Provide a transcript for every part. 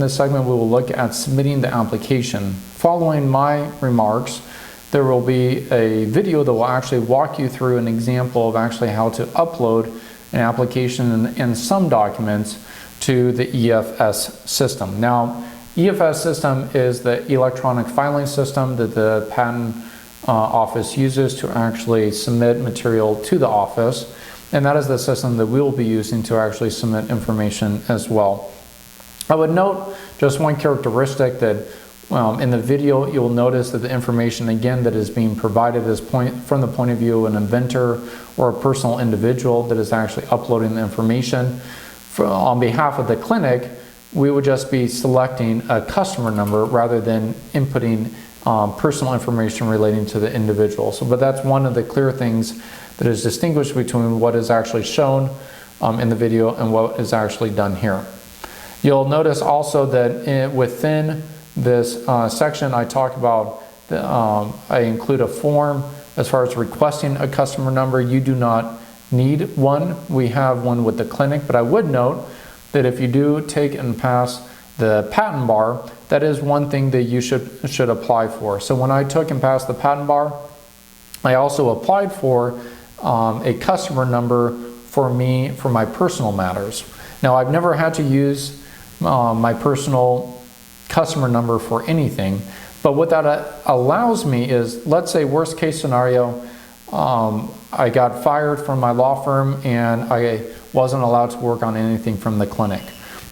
this segment, we will look at submitting the application. Following my remarks, there will be a video that will actually walk you through an example of actually how to upload an application and some documents to the EFS system. Now, EFS system is the electronic filing system that the patent office uses to actually submit material to the office, and that is the system that we will be using to actually submit information as well. I would note just one characteristic that in the video you'll notice that the information again that is being provided is from the point of view of an inventor or a personal individual that is actually uploading the information. On behalf of the clinic, we would just be selecting a customer number rather than inputting personal information relating to the individual. But that's one of the clear things that is distinguished between what is actually shown in the video and what is actually done here. You'll notice also that within this section I talk about, I include a form as far as requesting a customer number. You do not need one. We have one with the clinic, but I would note that if you do take and pass the patent bar, that is one thing that you should apply for. So when I took and passed the patent bar, I also applied for a customer number for my personal matters. Now, I've never had to use my personal customer number for anything, but what that allows me is, let's say worst case scenario, I got fired from my law firm and I wasn't allowed to work on anything from the clinic.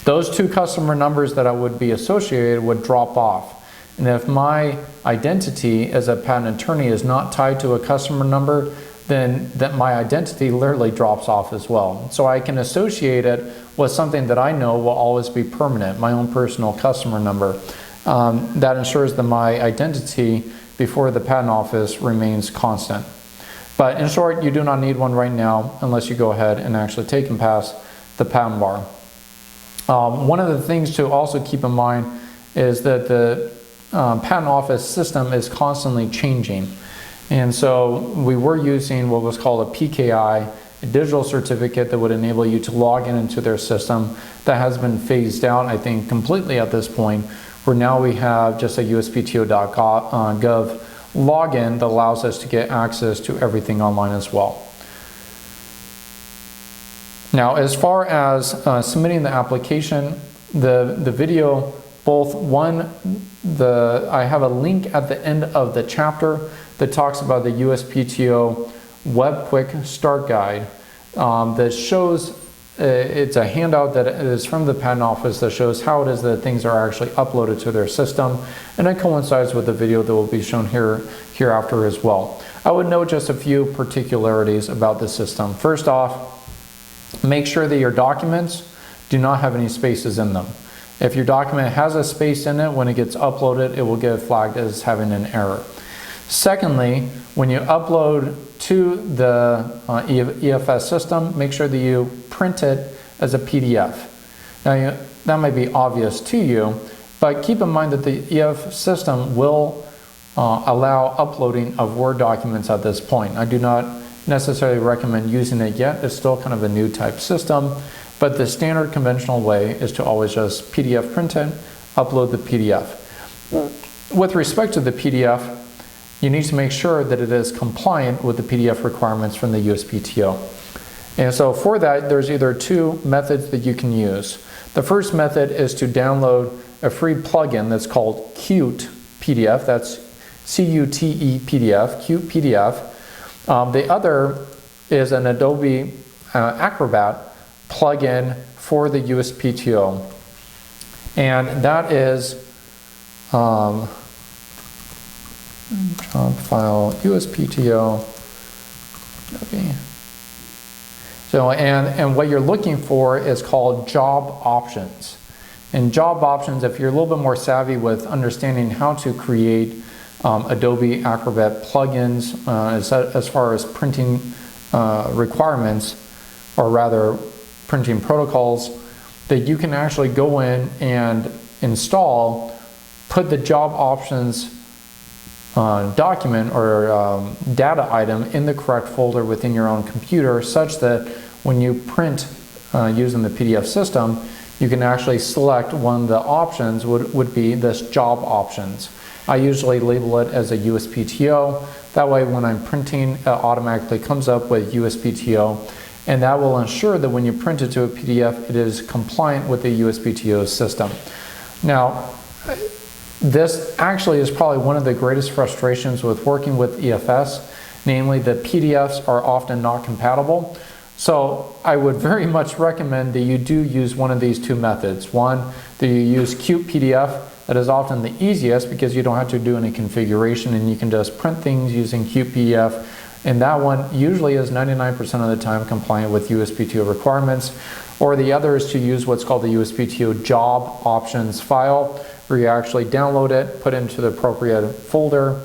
Those two customer numbers that I would be associated would drop off. And if my identity as a patent attorney is not tied to a customer number, then my identity literally drops off as well. So I can associate it with something that I know will always be permanent, my own personal customer number. That ensures that my identity before the patent office remains constant. But in short, you do not need one right now unless you go ahead and actually take and pass the patent bar. One of the things to also keep in mind is that the patent office system is constantly changing. And so we were using what was called a PKI, a digital certificate that would enable you to log into their system. That has been phased out, I think, completely at this point, where now we have just a uspto.gov login that allows us to get access to everything online as well. Now, as far as submitting the application, the video, I have a link at the end of the chapter that talks about the USPTO Web Quick Start Guide that shows, it's a handout that is from the Patent Office that shows how it is that things are actually uploaded to their system, and it coincides with the video that will be shown hereafter as well. I would note just a few particularities about the system. First off, make sure that your documents do not have any spaces in them. If your document has a space in it, when it gets uploaded, it will get flagged as having an error. Secondly, when you upload to the EFS system, make sure that you print it as a PDF. Now, that might be obvious to you, but keep in mind that the EFS system will allow uploading of Word documents at this point. I do not necessarily recommend using it yet. It's still kind of a new type system, but the standard conventional way is to always just PDF print it, upload the PDF. With respect to the PDF, you need to make sure that it is compliant with the PDF requirements from the USPTO. And so for that, there's either two methods that you can use. The first method is to download a free plugin that's called Qt PDF. That's C-U-T-E PDF, Qt PDF. The other is an Adobe Acrobat plugin for the USPTO. And that is job file USPTO. Okay. So, and what you're looking for is called job options. And job options, if you're a little bit more savvy with understanding how to create Adobe Acrobat plugins as far as printing requirements, or rather printing protocols, that you can actually go in and install, put the job options document or data item in the correct folder within your own computer, such that when you print using the PDF system, you can actually select one of the options would be this job options. I usually label it as a USPTO. That way when I'm printing, it automatically comes up with USPTO, and that will ensure that when you print it to a PDF, it is compliant with the USPTO system. Now, this actually is probably one of the greatest frustrations with working with EFS, namely the PDFs are often not compatible. So I would very much recommend that you do use one of these two methods. One, that you use QPDF. That is often the easiest because you don't have to do any configuration and you can just print things using QPDF. And that one usually is 99% of the time compliant with USPTO requirements. Or the other is to use what's called the USPTO job options file, where you actually download it, put it into the appropriate folder.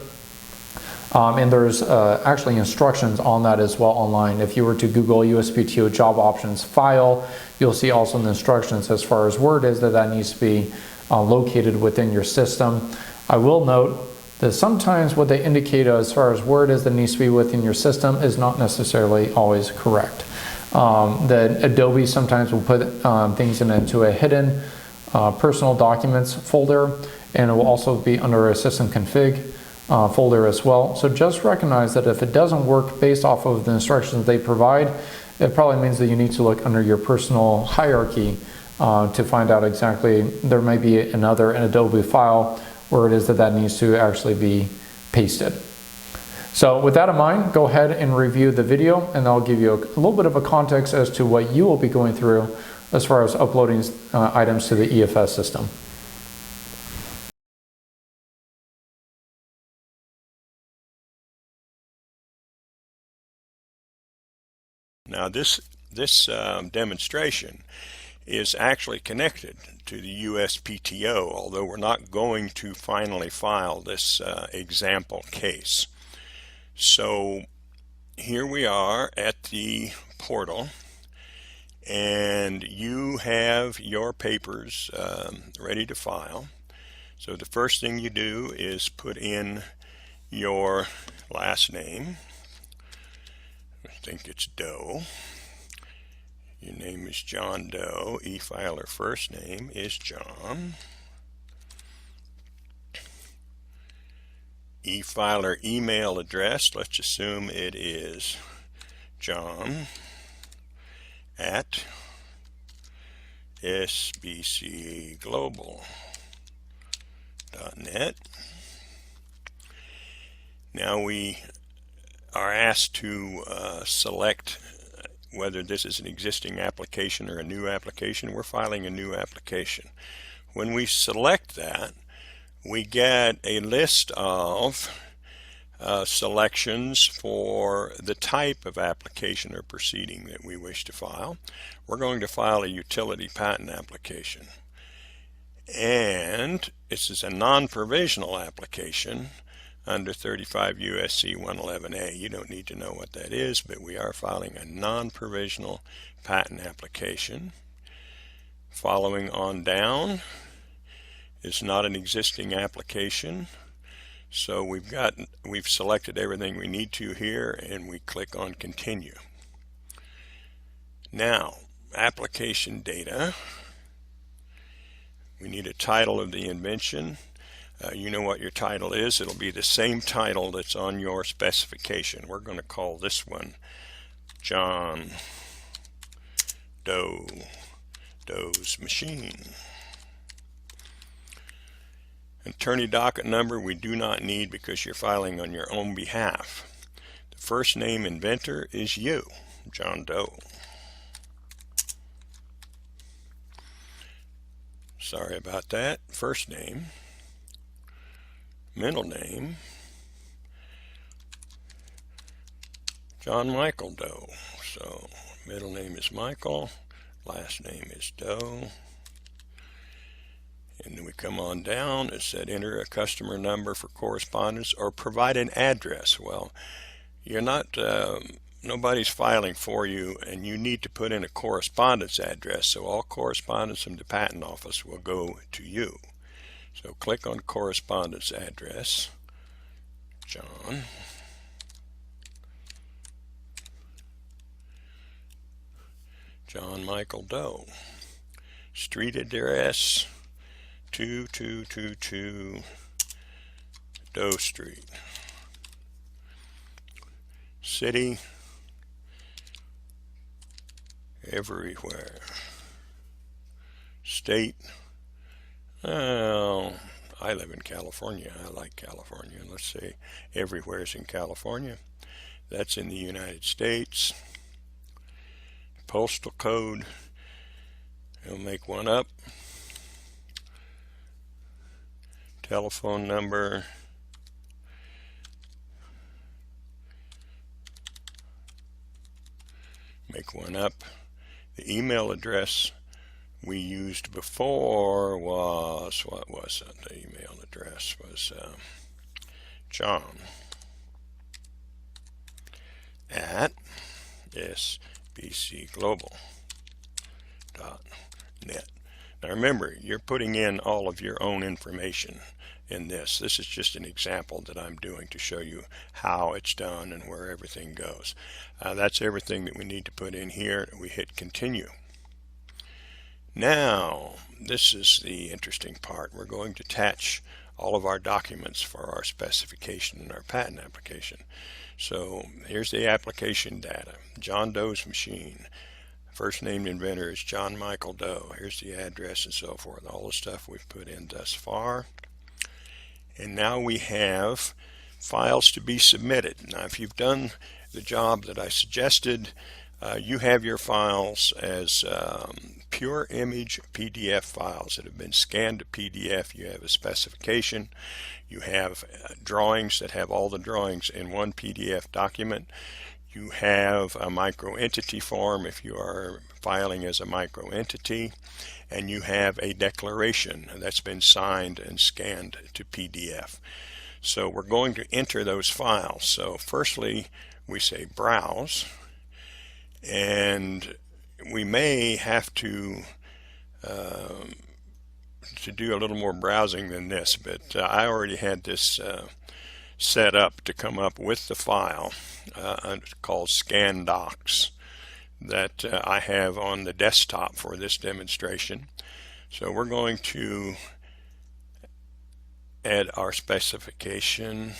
And there's actually instructions on that as well online. If you were to Google USPTO job options file, you'll see also the instructions as far as where it is that needs to be located within your system. I will note that sometimes what they indicate as far as where it is that needs to be within your system is not necessarily always correct. The Adobe sometimes will put things into a hidden personal documents folder, and it will also be under a system config folder as well. So just recognize that if it doesn't work based off of the instructions they provide, it probably means that you need to look under your personal hierarchy to find out exactly. There may be an Adobe file where it is that needs to actually be pasted. So with that in mind, go ahead and review the video, and I'll give you a little bit of a context as to what you will be going through as far as uploading items to the EFS system. Now this demonstration is actually connected to the USPTO, although we're not going to finally file this example case. So here we are at the portal, and you have your papers ready to file. So the first thing you do is put in your last name. I think it's Doe. Your name is John Doe. E-filer first name is John. E-filer email address, let's assume it is John at sbcglobal.net. Now we are asked to select whether this is an existing application or a new application. We're filing a new application. When we select that, we get a list of selections for the type of application or proceeding that we wish to file. We're going to file a utility patent application. And this is a non-provisional application under 35 U.S.C. 111A. You don't need to know what that is, but we are filing a non-provisional patent application. Following on down is not an existing application, so we've selected everything we need to here, and we click on continue. Now, application data. We need a title of the invention. You know what your title is. It'll be the same title that's on your specification. We're going to call this one John Doe's Machine. Attorney docket number we do not need because you're filing on your own behalf. The first name inventor is you, John Doe. Sorry about that. First name. Middle name, John Michael Doe. So middle name is Michael, last name is Doe. And then we come on down. It said enter a customer number for correspondence or provide an address. Well, you're not, nobody's filing for you, and you need to put in a correspondence address. So all correspondence from the patent office will go to you. So click on correspondence address, John Michael Doe. street address 2222 Doe Street. City, everywhere. State, well, I live in California. I like California. Let's say everywhere is in California. That's in the United States. Postal code, we'll make one up. Telephone number, make one up. The email address we used before was, what was it? The email address was John at sbcglobal.net. Now remember, you're putting in all of your own information in this. This is just an example that I'm doing to show you how it's done and where everything goes. That's everything that we need to put in here. We hit continue. Now, this is the interesting part. We're going to attach all of our documents for our specification and our patent application. So here's the application data. John Doe's machine. First named inventor is John Michael Doe. Here's the address and so forth. All the stuff we've put in thus far. And now we have files to be submitted. Now if you've done the job that I suggested, you have your files as pure image PDF files that have been scanned to PDF. You have a specification. You have drawings that have all the drawings in one PDF document. You have a microentity form if you are filing as a microentity, and you have a declaration that's been signed and scanned to PDF. So we're going to enter those files. So firstly, we say browse, and we may have to do a little more browsing than this, but I already had this set up to come up with the file called Scan Docs that I have on the desktop for this demonstration. So we're going to add our specification.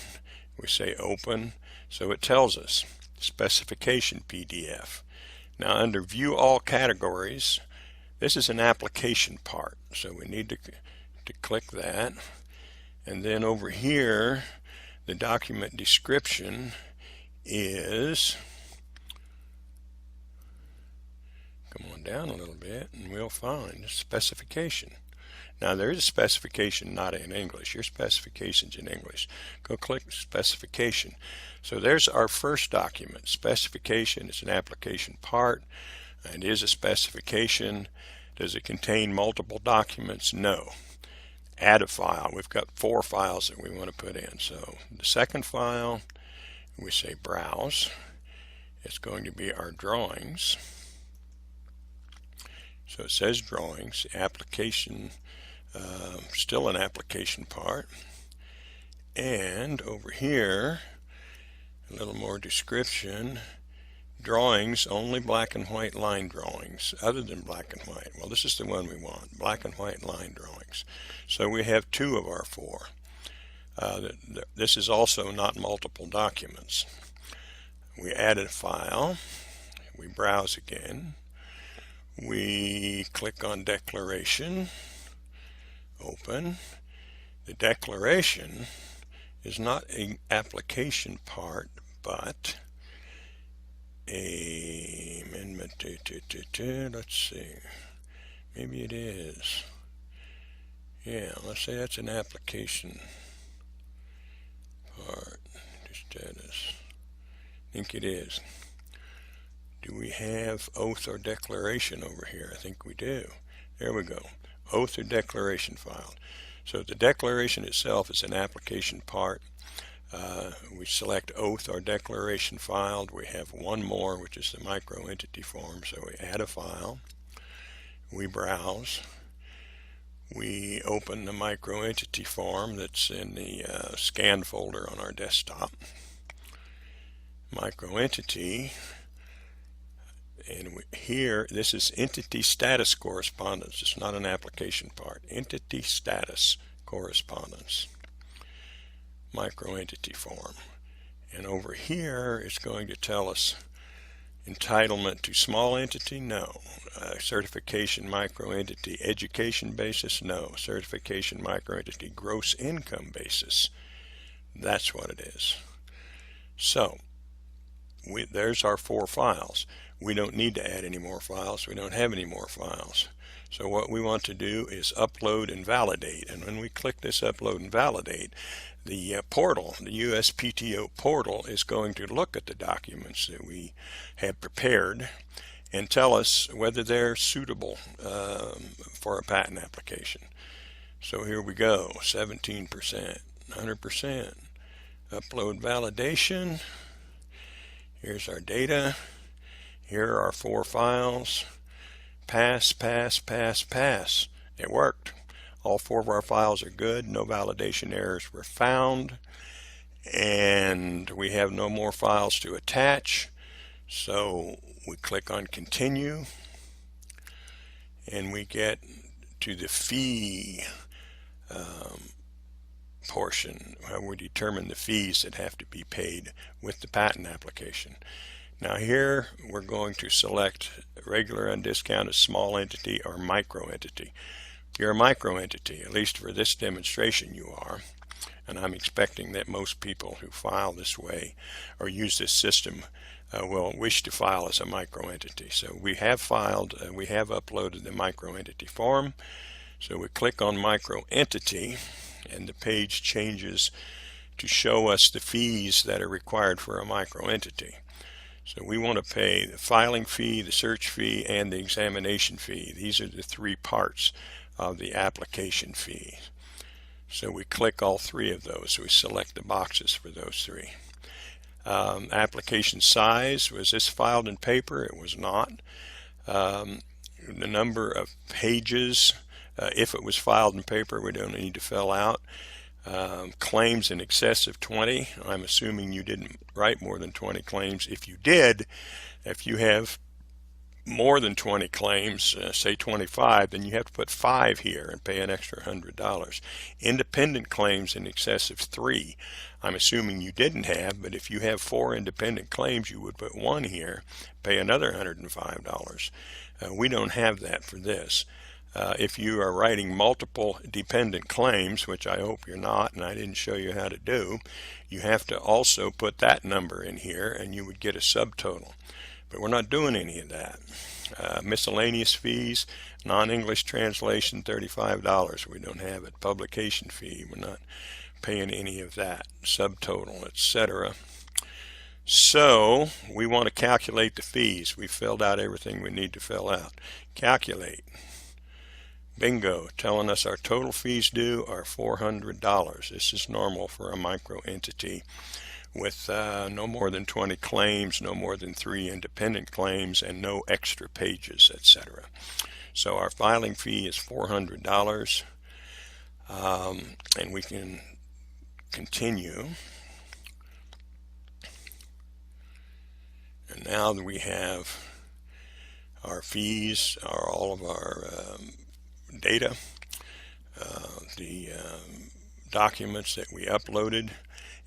We say open, so it tells us specification PDF. Now under view all categories, this is an application part, so we need to click that, and then over here the document description is, come on down a little bit and we'll find specification. Now there is a specification not in English. Your specification's in English. Go click specification. So there's our first document. Specification is an application part and is a specification. Does it contain multiple documents? No. Add a file. We've got 4 files that we want to put in. So the second file, we say browse. It's going to be our drawings. So it says drawings, application, still an application part. And over here, a little more description. Drawings, only black and white line drawings, other than black and white. Well, this is the one we want, black and white line drawings. So we have 2 of our 4. This is also not multiple documents. We add a file, we browse again, we click on declaration, open. The declaration is not an application part, but a amendment let's see, maybe it is. Yeah, let's say that's an application part. Status, I think it is. Do we have oath or declaration over here? I think we do. There we go, oath or declaration file. So the declaration itself is an application part. We select oath or declaration filed. We have one more, which is the microentity form. So we add a file, we browse, we open the microentity form that's in the scan folder on our desktop. Microentity And here, this is entity status correspondence. It's not an application part. Entity status correspondence, microentity form. And over here, it's going to tell us entitlement to small entity, no. Certification microentity education basis, no. Certification microentity gross income basis, that's what it is. So there's our 4 files. We don't need to add any more files. We don't have any more files. So what we want to do is upload and validate. And when we click this upload and validate, the portal, the USPTO portal, is going to look at the documents that we have prepared and tell us whether they're suitable for a patent application. So here we go, 17%, 100%, upload validation. Here's our data. Here are our 4 files. Pass, pass, pass, pass. It worked. All 4 of our files are good. No validation errors were found. And we have no more files to attach. So we click on continue. And we get to the fee portion, where we determine the fees that have to be paid with the patent application. Now here we're going to select regular undiscounted small entity or micro entity. If you're a micro entity, at least for this demonstration you are, and I'm expecting that most people who file this way or use this system will wish to file as a micro entity. So we have filed, we have uploaded the micro entity form. So we click on micro entity and the page changes to show us the fees that are required for a micro entity. So we want to pay the filing fee, the search fee, and the examination fee. These are the 3 parts of the application fee. So we click all 3 of those. We select the boxes for those 3. Application size, was this filed in paper? It was not. The number of pages, if it was filed in paper, we don't need to fill out. Claims in excess of 20. I'm assuming you didn't write more than 20 claims. If you did, if you have more than 20 claims, say 25, then you have to put 5 here and pay an extra $100. Independent claims in excess of 3. I'm assuming you didn't have, but if you have 4 independent claims, you would put 1 here, pay another $105. We don't have that for this. If you are writing multiple dependent claims, which I hope you're not, and I didn't show you how to do, you have to also put that number in here and you would get a subtotal. But we're not doing any of that. Miscellaneous fees, non-English translation, $35. We don't have it. Publication fee, we're not paying any of that. Subtotal, etc. So we want to calculate the fees. We filled out everything we need to fill out. Calculate. Bingo, telling us our total fees due are $400. This is normal for a micro entity with no more than 20 claims, no more than 3 independent claims, and no extra pages, etc. So our filing fee is $400, and we can continue. And now that we have our fees, all of our data, the documents that we uploaded,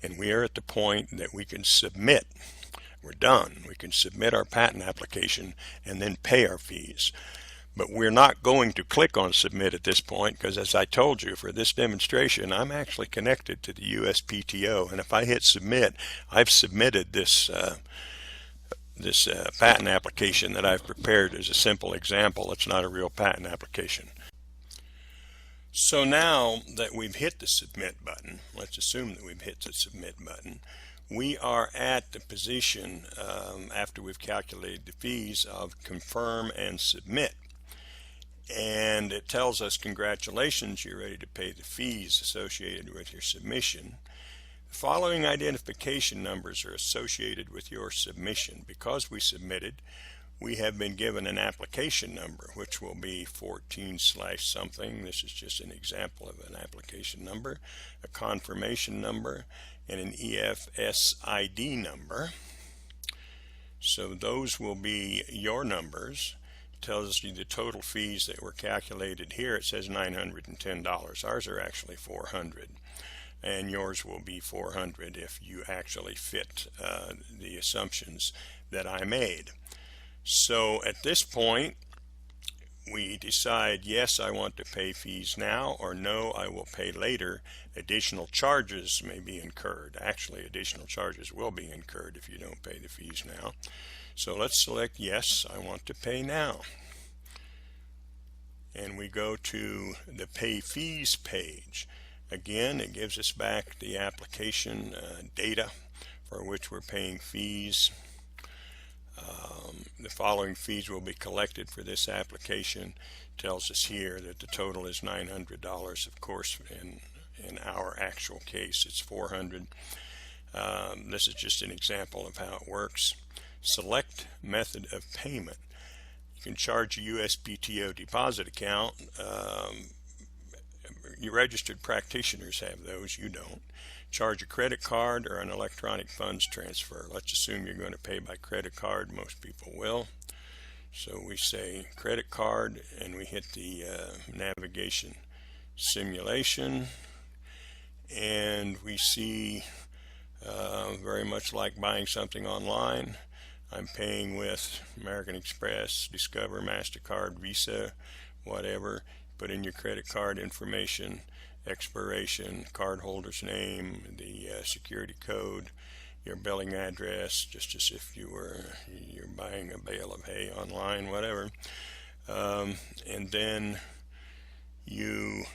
and we are at the point that we can submit. We're done. We can submit our patent application and then pay our fees. But we're not going to click on submit at this point because, as I told you, for this demonstration I'm actually connected to the USPTO, and if I hit submit, I've submitted this patent application that I've prepared as a simple example. It's not a real patent application. So now that we've hit the submit button, let's assume that we've hit the submit button, we are at the position after we've calculated the fees of confirm and submit. And it tells us, congratulations, you're ready to pay the fees associated with your submission. The following identification numbers are associated with your submission. Because we submitted, we have been given an application number, which will be 14/something. This is just an example of an application number, a confirmation number, and an EFSID number. So those will be your numbers. It tells you the total fees that were calculated here. It says $910. Ours are actually $400. And yours will be $400 if you actually fit the assumptions that I made. So at this point, we decide, yes, I want to pay fees now, or no, I will pay later. Additional charges may be incurred. Actually, additional charges will be incurred if you don't pay the fees now. So let's select yes, I want to pay now. And we go to the pay fees page. Again, it gives us back the application data for which we're paying fees. The following fees will be collected for this application. Tells us here that the total is $900. Of course, in our actual case, it's $400. This is just an example of how it works. Select method of payment. You can charge a USPTO deposit account. Your registered practitioners have those, you don't. Charge a credit card or an electronic funds transfer. Let's assume you're going to pay by credit card. Most people will. So we say credit card and we hit the navigation simulation, and we see very much like buying something online. I'm paying with American Express, Discover, MasterCard, Visa, whatever. Put in your credit card information, expiration, cardholder's name, the security code, your billing address, just as if you're buying a bale of hay online, whatever. And then you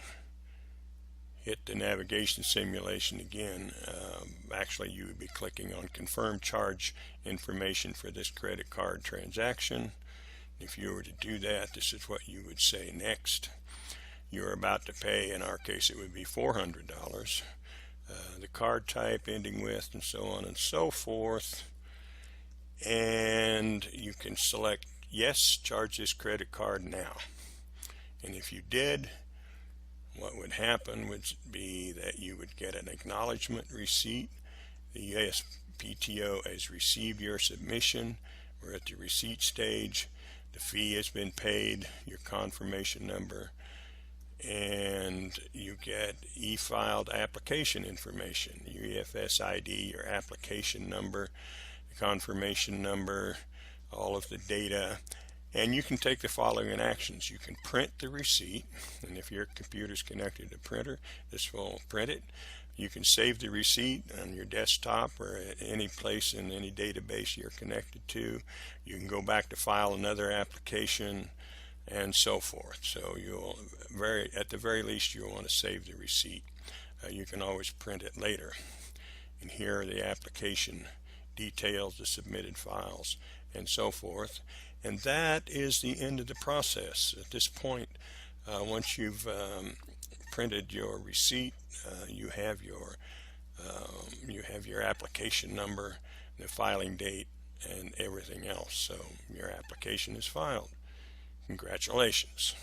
hit the navigation simulation again. Actually, you would be clicking on confirm charge information for this credit card transaction. If you were to do that, this is what you would say next. You're about to pay, in our case it would be $400. The card type ending with, and so on and so forth. And you can select yes, charge this credit card now. And if you did, what would happen would be that you would get an acknowledgement receipt. The USPTO has received your submission. We're at the receipt stage. The fee has been paid, your confirmation number, and you get e-filed application information, your EFS ID, your application number, the confirmation number, all of the data. And you can take the following actions. You can print the receipt, and if your computer is connected to a printer, this will print it. You can save the receipt on your desktop or at any place in any database you're connected to. You can go back to file another application, and so forth. So you'll at the very least you'll want to save the receipt. You can always print it later. And here are the application details, the submitted files, and so forth. And that is the end of the process. At this point, once you've printed your receipt, you have your application number, the filing date, and everything else. So your application is filed. Congratulations.